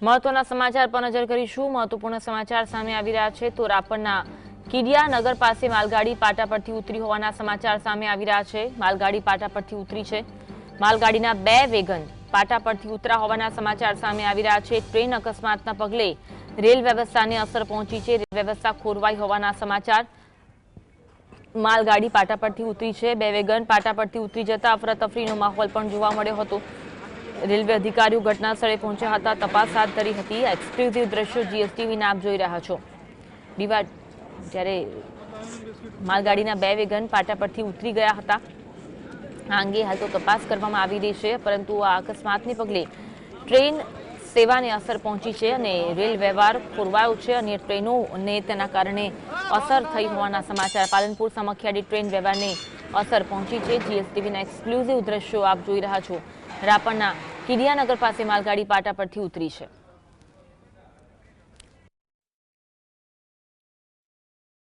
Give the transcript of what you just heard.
મહત્વના સમાચાર પર નજર કરીશું। મહત્વપૂર્ણ સમાચાર સામે આવી રહ્યા છે તો રાપરના કીડિયાનગર પાસે માલગાડી પાટા પરથી ઉતરી હોવાના સમાચાર સામે આવી રહ્યા છે। માલગાડી પાટા પરથી ઉતરી છે। માલગાડીના 2 વેગન પાટા પરથી ઉતરા હોવાના સમાચાર સામે આવી રહ્યા છે। ટ્રેન અકસ્માતના પગલે રેલ વ્યવસ્થાને અસર પહોંચી છે। રેલ વ્યવસ્થા ખોરવાઈ હોવાના સમાચાર। માલગાડી પાટા પરથી ઉતરી છે। 2 વેગન પાટા પરથી ઉતરી જતા અફરાતફરીનો માહોલ પણ જોવા મળ્યો હતો। રેલવે અધિકારીઓ ઘટના સ્થળે પહોંચ્યા હતા, તપાસ હાથ ધરી હતી। એક્સક્લુઝિવ દ્રશ્યો જીએસટીવીના આપ જોઈ રહ્યા છો। જ્યારે માલગાડીના 2 વેગન પાટા પરથી ઉતરી ગયા હતા। આ અંગે હાલ તો તપાસ કરવામાં આવી રહી છે, પરંતુ આ અકસ્માતને પગલે ટ્રેન સેવાને અસર પહોંચી છે અને રેલ વ્યવહાર ખોરવાયો છે અને ટ્રેનોને તેના કારણે અસર થઈ હોવાના સમાચાર। પાલનપુર સામખિયાળી ટ્રેન વ્યવહારને અસર પહોંચી છે। જીએસટીવીના એક્સક્લુઝિવ દ્રશ્યો આપ જોઈ રહ્યા છો। રાપરના કીડિયાનગર પાસે માલગાડી પાટા પરથી ઉતરી છે।